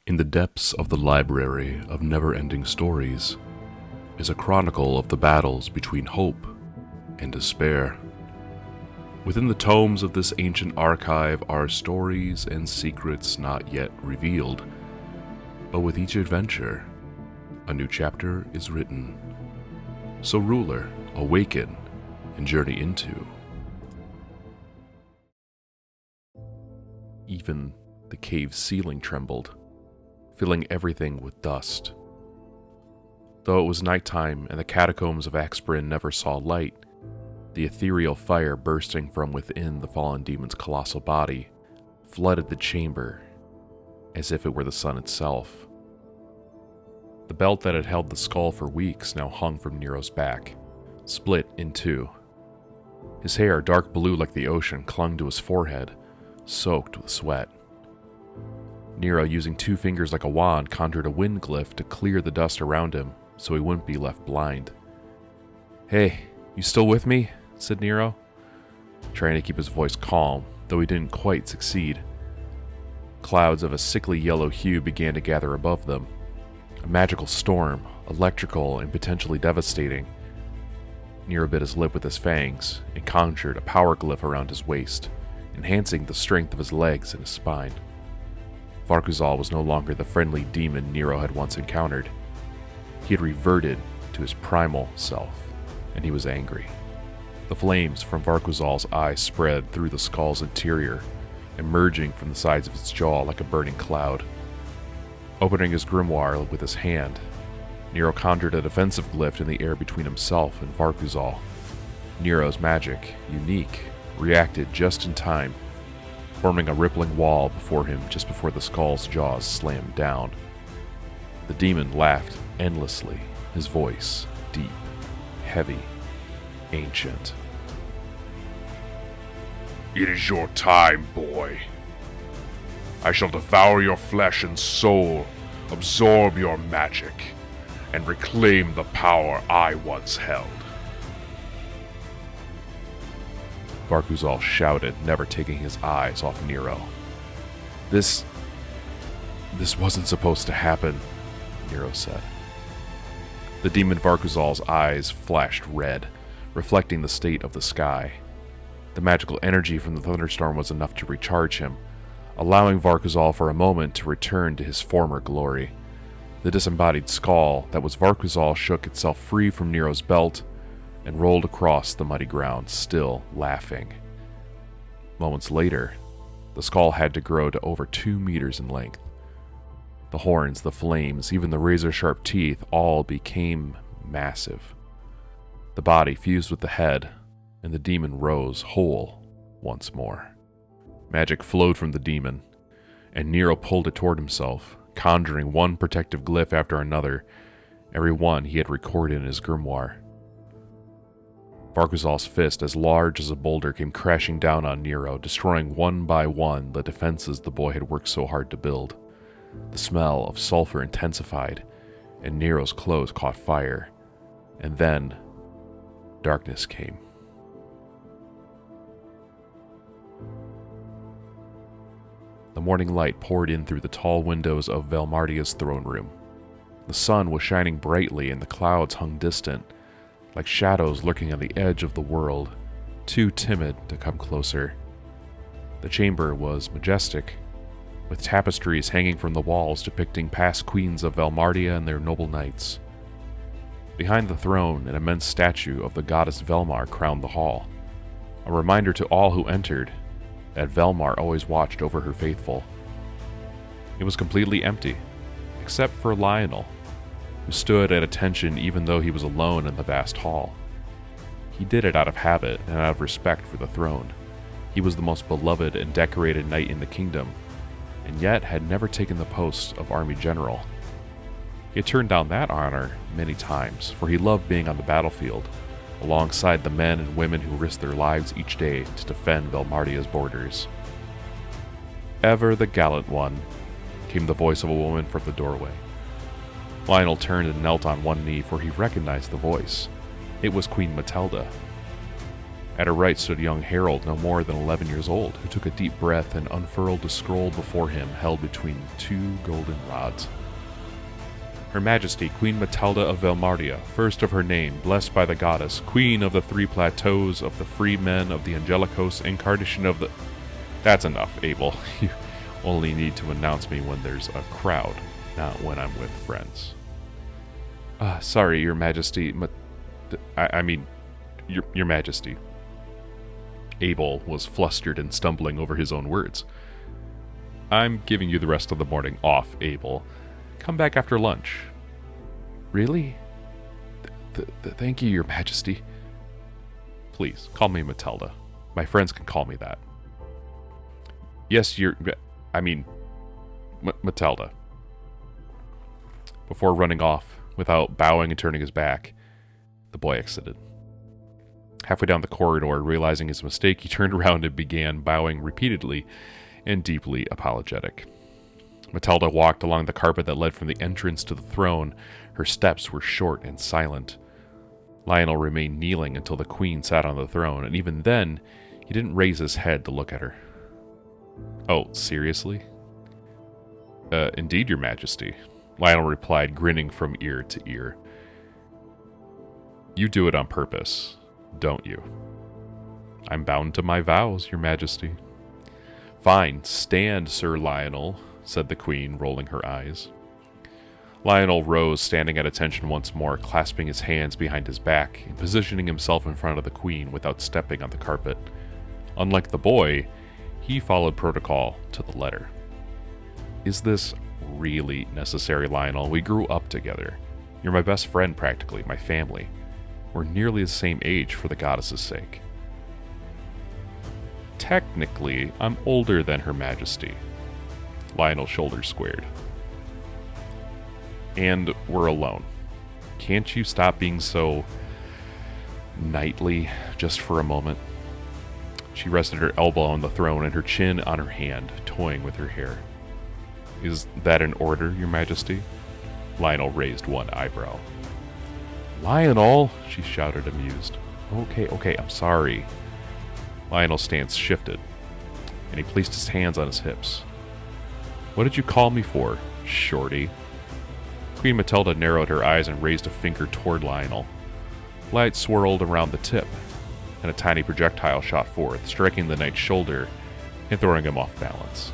In the depths of the library of never-ending stories is a chronicle of the battles between hope and despair. Within the tomes of this ancient archive are stories and secrets not yet revealed, but with each adventure, a new chapter is written. So ruler, awaken and journey into. Even the cave's ceiling trembled, filling everything with dust. Though it was nighttime and the catacombs of Axbryn never saw light, the ethereal fire bursting from within the fallen demon's colossal body flooded the chamber as if it were the sun itself. The belt that had held the skull for weeks now hung from Nero's back, split in two. His hair, dark blue like the ocean, clung to his forehead, soaked with sweat. Nero, using two fingers like a wand, conjured a wind glyph to clear the dust around him so he wouldn't be left blind. "Hey, you still with me?" said Nero, trying to keep his voice calm, though he didn't quite succeed. Clouds of a sickly yellow hue began to gather above them. A magical storm, electrical and potentially devastating. Nero bit his lip with his fangs and conjured a power glyph around his waist, enhancing the strength of his legs and his spine. Varkuzhal was no longer the friendly demon Nero had once encountered. He had reverted to his primal self, and he was angry. The flames from Varkuzhal's eyes spread through the skull's interior, emerging from the sides of its jaw like a burning cloud. Opening his grimoire with his hand, Nero conjured a defensive glyph in the air between himself and Varkuzhal. Nero's magic, unique, reacted just in time, forming a rippling wall before him just before the skull's jaws slammed down. The demon laughed endlessly, his voice deep, heavy, ancient. "It is your time, boy. I shall devour your flesh and soul, absorb your magic, and reclaim the power I once held." Varkuzhal shouted, never taking his eyes off Nero. This wasn't supposed to happen," Nero said. The demon Varkuzhal's eyes flashed red, reflecting the state of the sky. The magical energy from the thunderstorm was enough to recharge him, allowing Varkuzhal for a moment to return to his former glory. The disembodied skull that was Varkuzhal shook itself free from Nero's belt and rolled across the muddy ground, still laughing. Moments later, the skull had to grow to over 2 meters in length. The horns, the flames, even the razor-sharp teeth all became massive. The body fused with the head, and the demon rose whole once more. Magic flowed from the demon, and Nero pulled it toward himself, conjuring one protective glyph after another, every one he had recorded in his grimoire. Varkuzhal's fist, as large as a boulder, came crashing down on Nero, destroying one by one the defenses the boy had worked so hard to build. The smell of sulfur intensified, and Nero's clothes caught fire, and then darkness came. The morning light poured in through the tall windows of Velmardia's throne room. The sun was shining brightly, and the clouds hung distant, like shadows lurking on the edge of the world, too timid to come closer. The chamber was majestic, with tapestries hanging from the walls depicting past queens of Velmardia and their noble knights. Behind the throne, an immense statue of the goddess Velmar crowned the hall, a reminder to all who entered that Velmar always watched over her faithful. It was completely empty, except for Lionel, who stood at attention even though he was alone in the vast hall. He did it out of habit and out of respect for the throne. He was the most beloved and decorated knight in the kingdom, and yet had never taken the post of army general. He had turned down that honor many times, for he loved being on the battlefield, alongside the men and women who risked their lives each day to defend Velmardia's borders. "Ever the gallant one," came the voice of a woman from the doorway. Lionel turned and knelt on one knee, for he recognized the voice. It was Queen Matilda. At her right stood young Harold, no more than 11 years old, who took a deep breath and unfurled a scroll before him held between two golden rods. Her Majesty, Queen Matilda of Velmardia, first of her name, blessed by the goddess, Queen of the Three Plateaus, of the Free Men, of the Angelicos, Incarnation of the... That's enough, Abel. You only need to announce me when there's a crowd, not when I'm with friends. Sorry, Your Majesty, Your Majesty. Abel was flustered and stumbling over his own words. I'm giving you the rest of the morning off, Abel. Come back after lunch. Really? Thank you, Your Majesty. Please, call me Matilda. My friends can call me that. Yes, Matilda. Before running off, without bowing and turning his back, the boy exited. Halfway down the corridor, realizing his mistake, he turned around and began bowing repeatedly and deeply apologetic. Matilda walked along the carpet that led from the entrance to the throne. Her steps were short and silent. Lionel remained kneeling until the queen sat on the throne, and even then, he didn't raise his head to look at her. Oh, seriously? Indeed, Your Majesty, Lionel replied, grinning from ear to ear. You do it on purpose, don't you? I'm bound to my vows, Your Majesty. Fine, stand, Sir Lionel, said the queen, rolling her eyes. Lionel rose, standing at attention once more, clasping his hands behind his back and positioning himself in front of the queen without stepping on the carpet. Unlike the boy, he followed protocol to the letter. Is this really necessary, Lionel? We grew up together. You're my best friend, practically, my family. We're nearly the same age for the goddess's sake. Technically, I'm older than Her Majesty. Lionel's shoulders squared. And we're alone. Can't you stop being so knightly just for a moment? She rested her elbow on the throne and her chin on her hand, toying with her hair. Is that an order, Your Majesty? Lionel raised one eyebrow. Lionel, she shouted, amused. Okay, I'm sorry. Lionel's stance shifted, and he placed his hands on his hips. What did you call me for, shorty? Queen Matilda narrowed her eyes and raised a finger toward Lionel. Light swirled around the tip, and a tiny projectile shot forth, striking the knight's shoulder and throwing him off balance.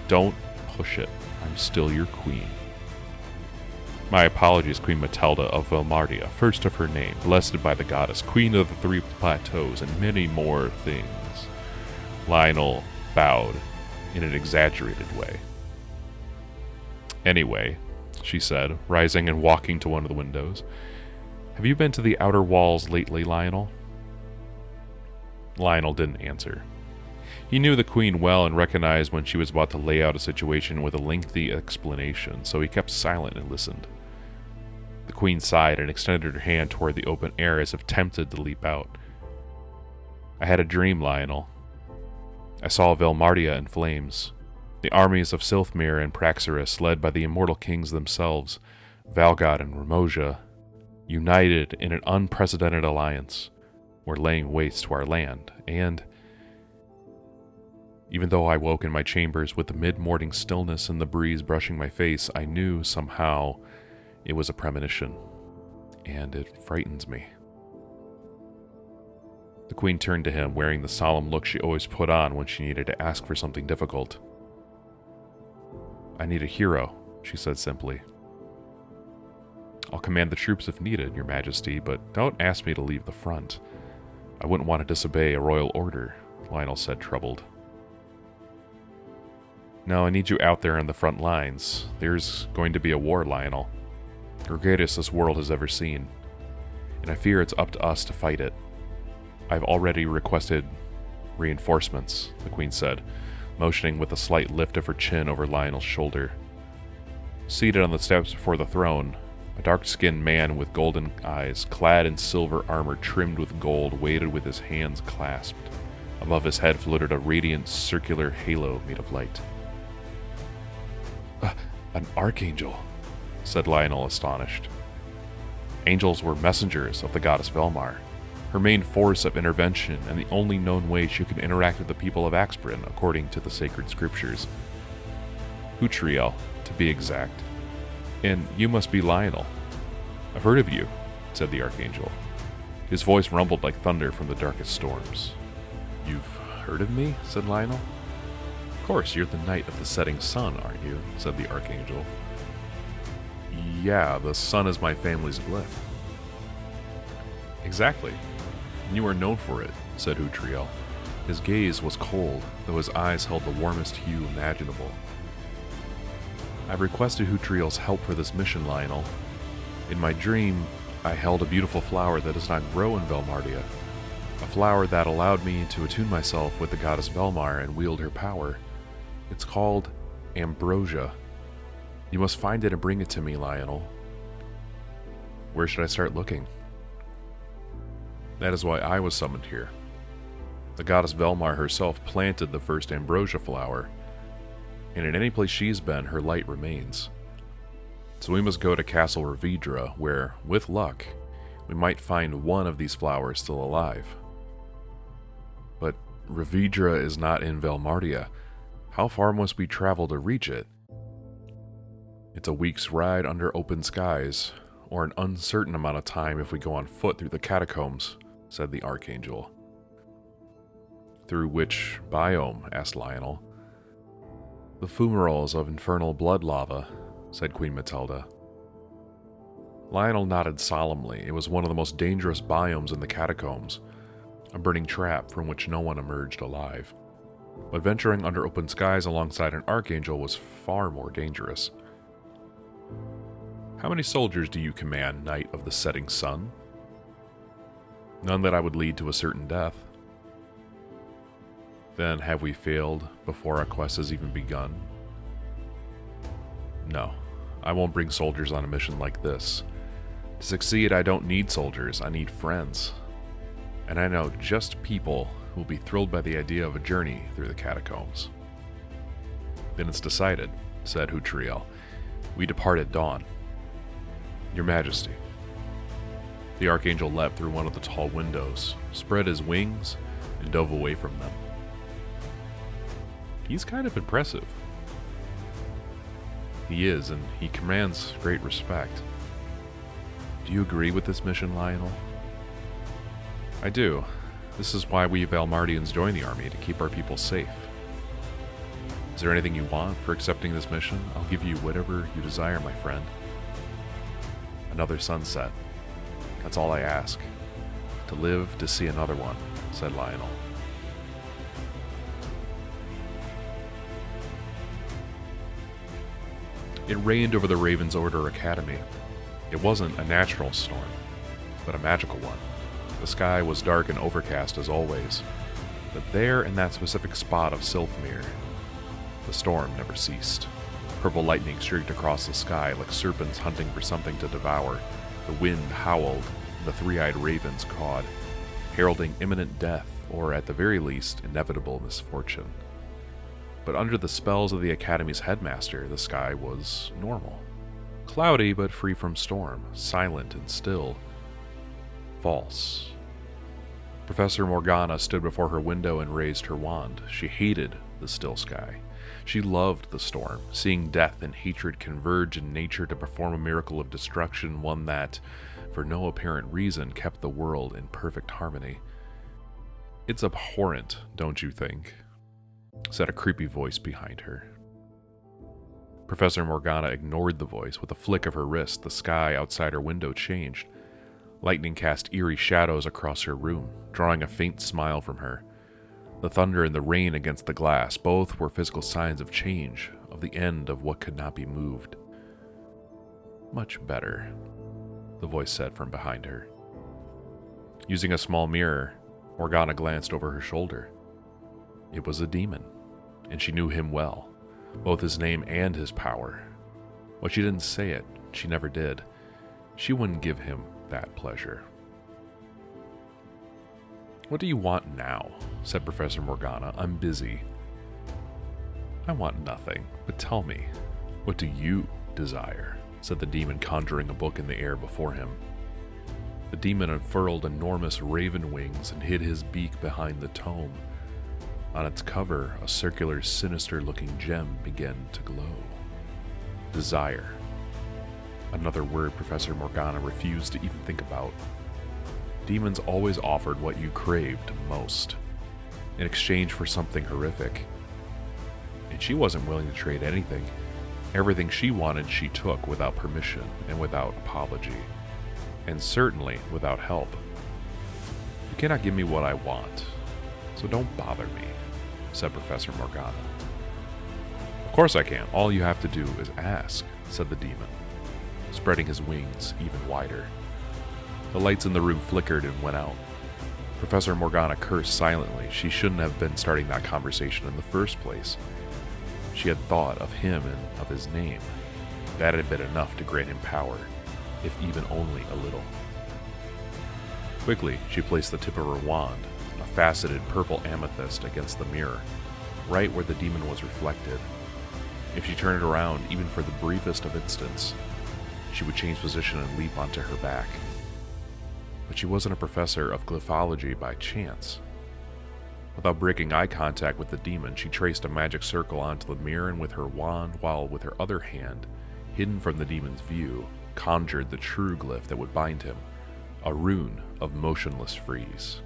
Don't push it. I'm still your queen. My apologies, Queen Matilda of Velmardia, first of her name, blessed by the goddess, Queen of the Three Plateaus, and many more things. Lionel bowed in an exaggerated way. Anyway, she said, rising and walking to one of the windows. Have you been to the outer walls lately, Lionel? Lionel didn't answer. He knew the queen well and recognized when she was about to lay out a situation with a lengthy explanation, so he kept silent and listened. The queen sighed and extended her hand toward the open air as if tempted to leap out. I had a dream, Lionel. I saw Velmardia in flames. The armies of Silthmere and Praxeris, led by the immortal kings themselves, Valgod and Ramosia, united in an unprecedented alliance, were laying waste to our land, and even though I woke in my chambers with the mid-morning stillness and the breeze brushing my face, I knew somehow it was a premonition, and it frightens me. The queen turned to him, wearing the solemn look she always put on when she needed to ask for something difficult. I need a hero, she said simply. I'll command the troops if needed, Your Majesty, but don't ask me to leave the front. I wouldn't want to disobey a royal order, Lionel said, troubled. No, I need you out there on the front lines. There's going to be a war, Lionel. The greatest this world has ever seen. And I fear it's up to us to fight it. I've already requested reinforcements, the queen said, motioning with a slight lift of her chin over Lionel's shoulder. Seated on the steps before the throne, a dark-skinned man with golden eyes, clad in silver armor trimmed with gold, waited with his hands clasped. Above his head floated a radiant circular halo made of light. An archangel, said Lionel, astonished. Angels were messengers of the goddess Velmar. her main force of intervention and the only known way she could interact with the people of Axbrin according to the sacred scriptures. Hutriel, to be exact. And you must be Lionel. I've heard of you, said the Archangel. His voice rumbled like thunder from the darkest storms. You've heard of me? Said Lionel. Of course, you're the Knight of the Setting Sun, aren't you? Said the Archangel. Yeah, the sun is my family's glyph. Exactly. And you are known for it, said Hutriel. His gaze was cold, though his eyes held the warmest hue imaginable. I've requested Hutriel's help for this mission, Lionel. In my dream, I held a beautiful flower that does not grow in Velmardia. A flower that allowed me to attune myself with the goddess Velmar and wield her power. It's called Ambrosia. You must find it and bring it to me, Lionel. Where should I start looking? That is why I was summoned here. The goddess Velmar herself planted the first ambrosia flower, and in any place she's been, her light remains. So we must go to Castle Ravidra, where, with luck, we might find one of these flowers still alive. But Ravidra is not in Velmardia. How far must we travel to reach it? It's a week's ride under open skies, or an uncertain amount of time if we go on foot through the catacombs, said the Archangel. Through which biome? Asked Lionel. The fumaroles of infernal blood lava, said Queen Matilda. Lionel nodded solemnly. It was one of the most dangerous biomes in the catacombs, a burning trap from which no one emerged alive. But venturing under open skies alongside an Archangel was far more dangerous. How many soldiers do you command, Knight of the Setting Sun? None that I would lead to a certain death. Then have we failed before our quest has even begun? No, I won't bring soldiers on a mission like this. To succeed, I don't need soldiers, I need friends. And I know just people who will be thrilled by the idea of a journey through the catacombs. Then it's decided, said Hutriel. We depart at dawn. Your Majesty. The Archangel leapt through one of the tall windows, spread his wings, and dove away from them. He's kind of impressive. He is, and he commands great respect. Do you agree with this mission, Lionel? I do. This is why we Velmardians join the army, to keep our people safe. Is there anything you want for accepting this mission? I'll give you whatever you desire, my friend. Another sunset. That's all I ask. To live to see another one, said Lionel. It rained over the Raven's Order Academy. It wasn't a natural storm, but a magical one. The sky was dark and overcast as always, but there in that specific spot of Silphmere, the storm never ceased. Purple lightning streaked across the sky like serpents hunting for something to devour. The wind howled, and the three-eyed ravens cawed, heralding imminent death, or at the very least, inevitable misfortune. But under the spells of the Academy's headmaster, the sky was normal. Cloudy, but free from storm, silent and still. False. Professor Morgana stood before her window and raised her wand. She hated the still sky. She loved the storm, seeing death and hatred converge in nature to perform a miracle of destruction, one that, for no apparent reason, kept the world in perfect harmony. It's abhorrent, don't you think? Said a creepy voice behind her. Professor Morgana ignored the voice. With a flick of her wrist, the sky outside her window changed. Lightning cast eerie shadows across her room, drawing a faint smile from her. The thunder and the rain against the glass, both were physical signs of change, of the end of what could not be moved. Much better, the voice said from behind her. Using a small mirror, Morgana glanced over her shoulder. It was a demon, and she knew him well, both his name and his power. But she didn't say it, she never did. She wouldn't give him that pleasure. What do you want now? Said Professor Morgana. I'm busy. I want nothing, but tell me, what do you desire? Said the demon, conjuring a book in the air before him. The demon unfurled enormous raven wings and hid his beak behind the tome. On its cover, a circular, sinister-looking gem began to glow. Desire. Another word Professor Morgana refused to even think about. Demons always offered what you craved most, in exchange for something horrific. And she wasn't willing to trade anything. Everything she wanted she took without permission and without apology. And certainly without help. You cannot give me what I want, so don't bother me, said Professor Morgana. Of course I can. All you have to do is ask, said the demon, spreading his wings even wider. The lights in the room flickered and went out. Professor Morgana cursed silently. She shouldn't have been starting that conversation in the first place. She had thought of him and of his name. That had been enough to grant him power, if even only a little. Quickly, she placed the tip of her wand, a faceted purple amethyst, against the mirror, right where the demon was reflected. If she turned it around, even for the briefest of instants, she would change position and leap onto her back. But she wasn't a professor of glyphology by chance. Without breaking eye contact with the demon, she traced a magic circle onto the mirror and with her wand, while with her other hand, hidden from the demon's view, conjured the true glyph that would bind him, a rune of motionless freeze.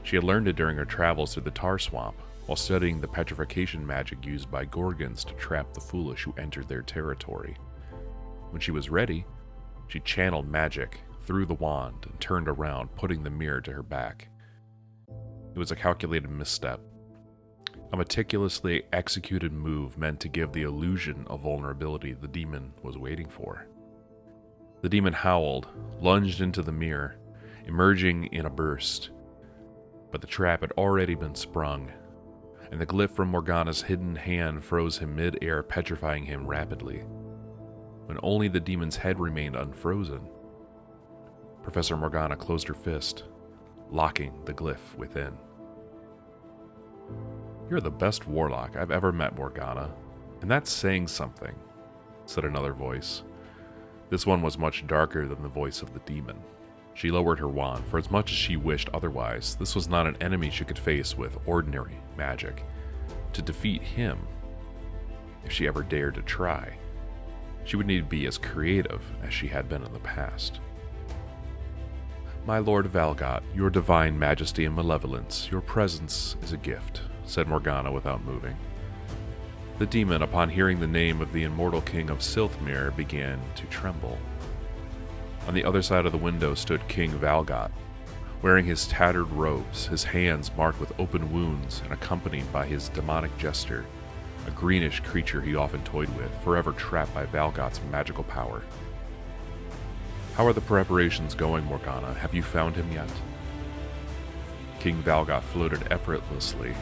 She had learned it during her travels through the tar swamp, while studying the petrification magic used by Gorgons to trap the foolish who entered their territory. When she was ready, she channeled magic through the wand and turned around, putting the mirror to her back. It was a calculated misstep, a meticulously executed move meant to give the illusion of vulnerability the demon was waiting for. The demon howled, lunged into the mirror, emerging in a burst. But the trap had already been sprung, and the glyph from Morgana's hidden hand froze him mid-air, petrifying him rapidly. When only the demon's head remained unfrozen, Professor Morgana closed her fist, locking the glyph within. "You're the best warlock I've ever met, Morgana, and that's saying something," said another voice. This one was much darker than the voice of the demon. She lowered her wand, for as much as she wished otherwise, this was not an enemy she could face with ordinary magic. To defeat him, if she ever dared to try, she would need to be as creative as she had been in the past. "My Lord Valgot, your divine majesty and malevolence, your presence is a gift," said Morgana without moving. The demon, upon hearing the name of the immortal king of Silthmere, began to tremble. On the other side of the window stood King Valgot, wearing his tattered robes, his hands marked with open wounds, and accompanied by his demonic jester, a greenish creature he often toyed with, forever trapped by Valgot's magical power. "How are the preparations going, Morgana? Have you found him yet?" King Valgot floated effortlessly,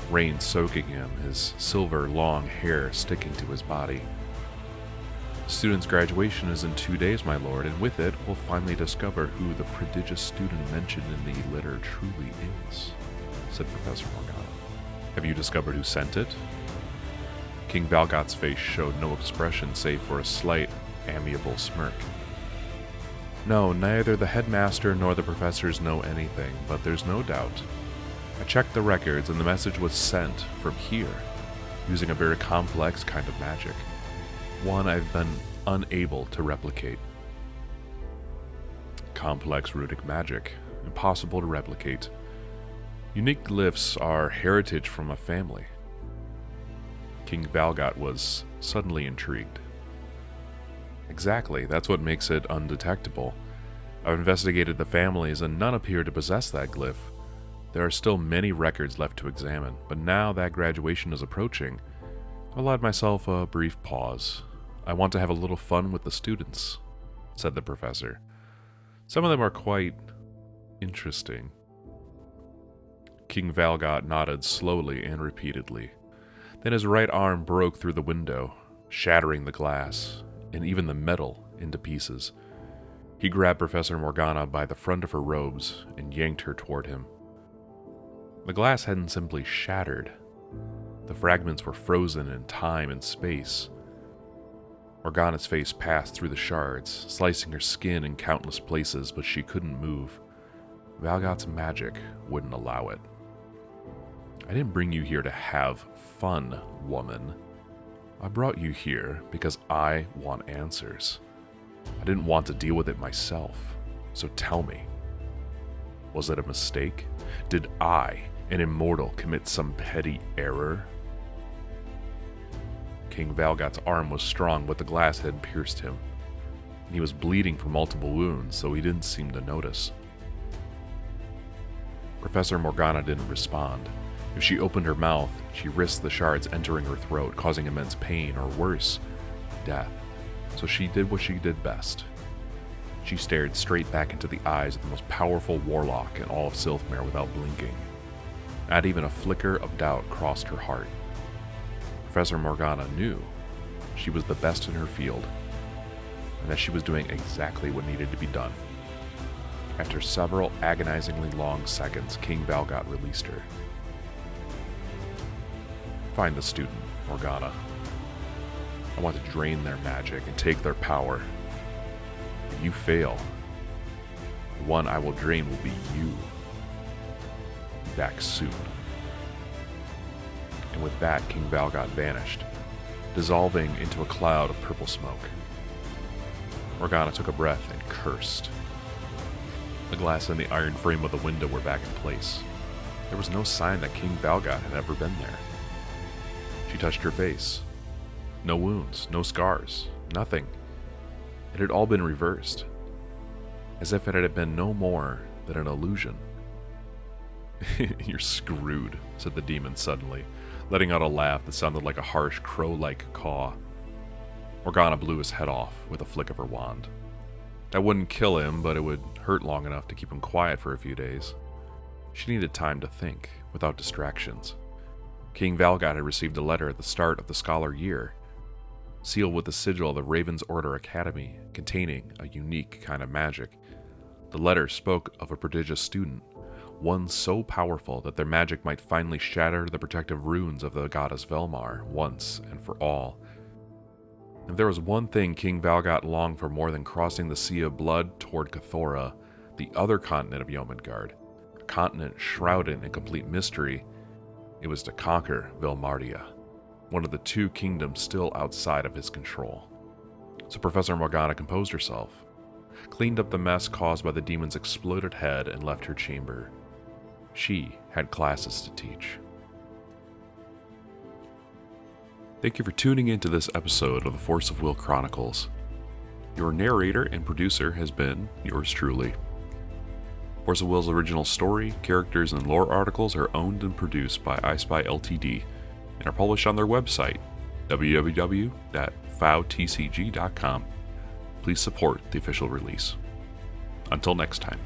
rain soaking him, his silver long hair sticking to his body. "The student's graduation is in 2 days, my lord, and with it we'll finally discover who the prodigious student mentioned in the letter truly is," said Professor Morgana. "Have you discovered who sent it?" King Valgot's face showed no expression save for a slight, amiable smirk. "No, neither the headmaster nor the professors know anything, but there's no doubt. I checked the records, and the message was sent from here, using a very complex kind of magic, one I've been unable to replicate." Complex runic magic, impossible to replicate. Unique glyphs are heritage from a family. King Valgot was suddenly intrigued. "Exactly, that's what makes it undetectable. I've investigated the families, and none appear to possess that glyph. There are still many records left to examine, but now that graduation is approaching, I've allowed myself a brief pause. I want to have a little fun with the students," said the professor. "Some of them are quite interesting." King Valgot nodded slowly and repeatedly. Then his right arm broke through the window, shattering the glass, and even the metal, into pieces. He grabbed Professor Morgana by the front of her robes and yanked her toward him. The glass hadn't simply shattered. The fragments were frozen in time and space. Morgana's face passed through the shards, slicing her skin in countless places, but she couldn't move. Valgot's magic wouldn't allow it. I didn't bring you here to have fun, woman. I brought you here because I want answers. I didn't want to deal with it myself, so tell me. Was it a mistake? Did I, an immortal, commit some petty error? King Valgot's arm was strong, but the glass had pierced him. He was bleeding from multiple wounds, so he didn't seem to notice. Professor Morgana didn't respond. If she opened her mouth, she risked the shards entering her throat, causing immense pain, or worse, death. So she did what she did best. She stared straight back into the eyes of the most powerful warlock in all of Silphmere without blinking. Not even a flicker of doubt crossed her heart. Professor Morgana knew she was the best in her field, and that she was doing exactly what needed to be done. After several agonizingly long seconds, King Valgot released her. Find the student, Morgana. I want to drain their magic and take their power. If you fail, the one I will drain will be you. Be back soon. And with that, King Valgot vanished, dissolving into a cloud of purple smoke. Morgana took a breath and cursed. The glass and the iron frame of the window were back in place. There was no sign that King Valgot had ever been there. She touched her face. No wounds, no scars, nothing. It had all been reversed, as if it had been no more than an illusion. You're screwed, said the demon suddenly, letting out a laugh that sounded like a harsh crow-like caw. Morgana blew his head off with a flick of her wand. That wouldn't kill him, but it would hurt long enough to keep him quiet for a few days. She needed time to think, without distractions. King Valgot had received a letter at the start of the scholar year, sealed with the sigil of the Raven's Order Academy, containing a unique kind of magic. The letter spoke of a prodigious student, one so powerful that their magic might finally shatter the protective runes of the goddess Velmar once and for all. If there was one thing King Valgot longed for more than crossing the Sea of Blood toward Cathora, the other continent of Yomidgard, a continent shrouded in complete mystery, it was to conquer Velmardia, one of the two kingdoms still outside of his control. So Professor Morgana composed herself, cleaned up the mess caused by the demon's exploded head, and left her chamber. She had classes to teach. Thank you for tuning into this episode of the Force of Will Chronicles. Your narrator and producer has been yours truly. Force of Will's original story, characters, and lore articles are owned and produced by iSpy Ltd. and are published on their website, www.fowtcg.com. Please support the official release. Until next time.